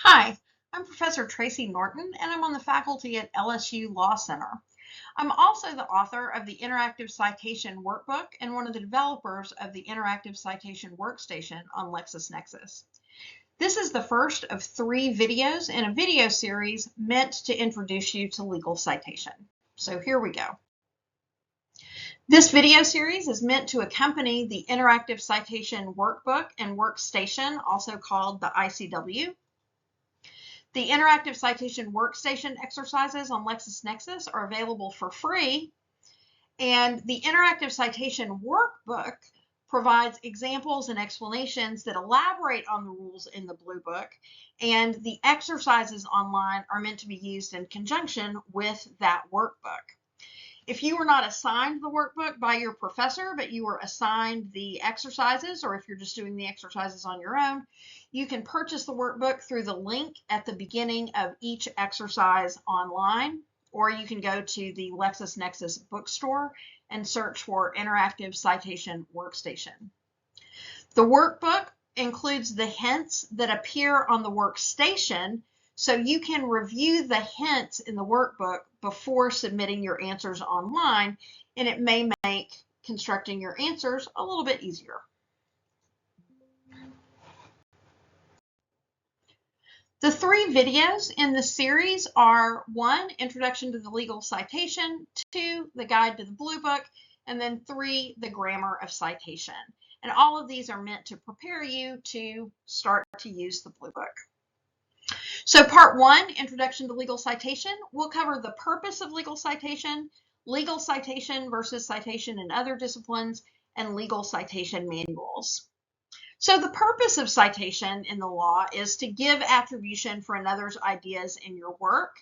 Hi, I'm Professor Tracy Norton, and I'm on the faculty at LSU Law Center. I'm also the author of the Interactive Citation Workbook and one of the developers of the Interactive Citation Workstation on LexisNexis. This is the first of 3 videos in a video series meant to introduce you to legal citation. So here we go. This video series is meant to accompany the Interactive Citation Workbook and Workstation, also called the ICW. The Interactive Citation Workstation exercises on LexisNexis are available for free, and the Interactive Citation Workbook provides examples and explanations that elaborate on the rules in the Blue Book, and the exercises online are meant to be used in conjunction with that workbook. If you were not assigned the workbook by your professor, but you were assigned the exercises, or if you're just doing the exercises on your own, you can purchase the workbook through the link at the beginning of each exercise online, or you can go to the LexisNexis bookstore and search for Interactive Citation Workstation. The workbook includes the hints that appear on the workstation, so you can review the hints in the workbook before submitting your answers online, and it may make constructing your answers a little bit easier. The 3 videos in the series are 1, Introduction to the Legal Citation, 2, the Guide to the Blue Book, and then 3, the Grammar of Citation. And all of these are meant to prepare you to start to use the Blue Book. So part 1, Introduction to Legal Citation, will cover the purpose of legal citation versus citation in other disciplines, and legal citation manuals. So the purpose of citation in the law is to give attribution for another's ideas in your work.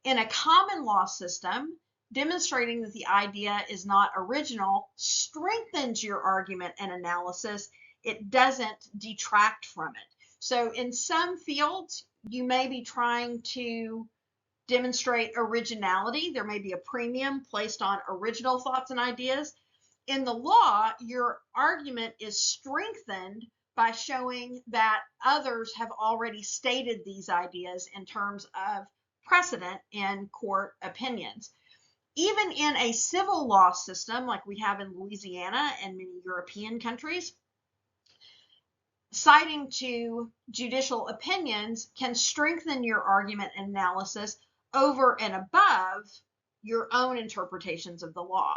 In a common law system, demonstrating that the idea is not original strengthens your argument and analysis. It doesn't detract from it. So in some fields, you may be trying to demonstrate originality. There may be a premium placed on original thoughts and ideas. In the law, your argument is strengthened by showing that others have already stated these ideas in terms of precedent in court opinions. Even in a civil law system like we have in Louisiana and many European countries, citing to judicial opinions can strengthen your argument and analysis over and above your own interpretations of the law.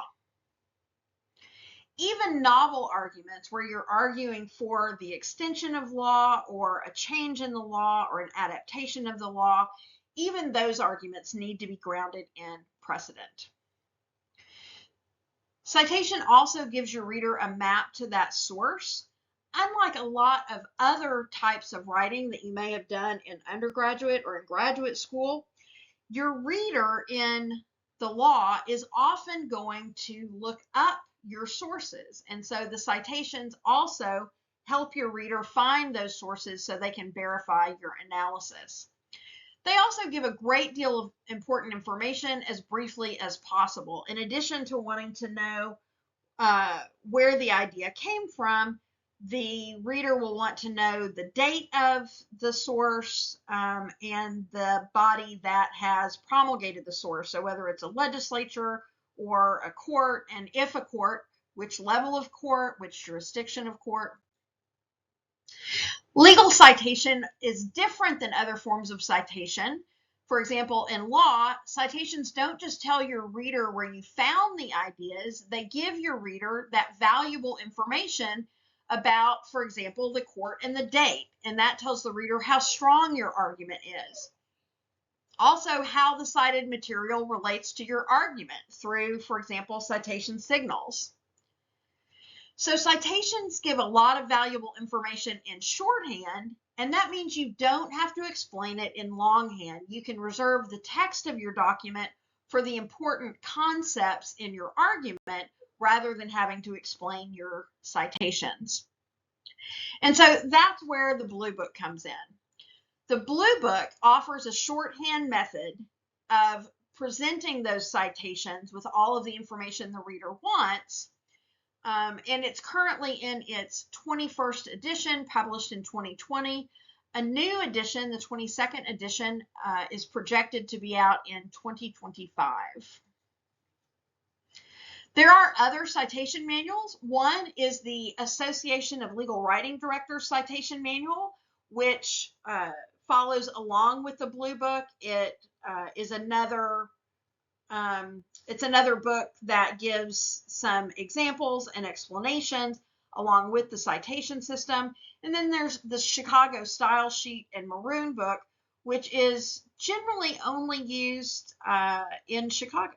Even novel arguments where you're arguing for the extension of law or a change in the law or an adaptation of the law, even those arguments need to be grounded in precedent. Citation also gives your reader a map to that source. Unlike a lot of other types of writing that you may have done in undergraduate or in graduate school, your reader in the law is often going to look up your sources. And so the citations also help your reader find those sources so they can verify your analysis. They also give a great deal of important information as briefly as possible. In addition to wanting to know where the idea came from, the reader will want to know the date of the source and the body that has promulgated the source. So whether it's a legislature or a court, and if a court, which level of court, which jurisdiction of court. Legal citation is different than other forms of citation. For example, in law, citations don't just tell your reader where you found the ideas, they give your reader that valuable information about, for example, the court and the date, and that tells the reader how strong your argument is. Also, how the cited material relates to your argument through, for example, citation signals. So citations give a lot of valuable information in shorthand, and that means you don't have to explain it in longhand. You can reserve the text of your document for the important concepts in your argument rather than having to explain your citations. And so that's where the Blue Book comes in. The Blue Book offers a shorthand method of presenting those citations with all of the information the reader wants. And it's currently in its 21st edition, published in 2020. A new edition, the 22nd edition, is projected to be out in 2025. There are other citation manuals. One is the Association of Legal Writing Directors Citation Manual, which follows along with the Blue Book. It is another it's another book that gives some examples and explanations along with the citation system. And then there's the Chicago Style Sheet and Maroon book, which is generally only used in Chicago.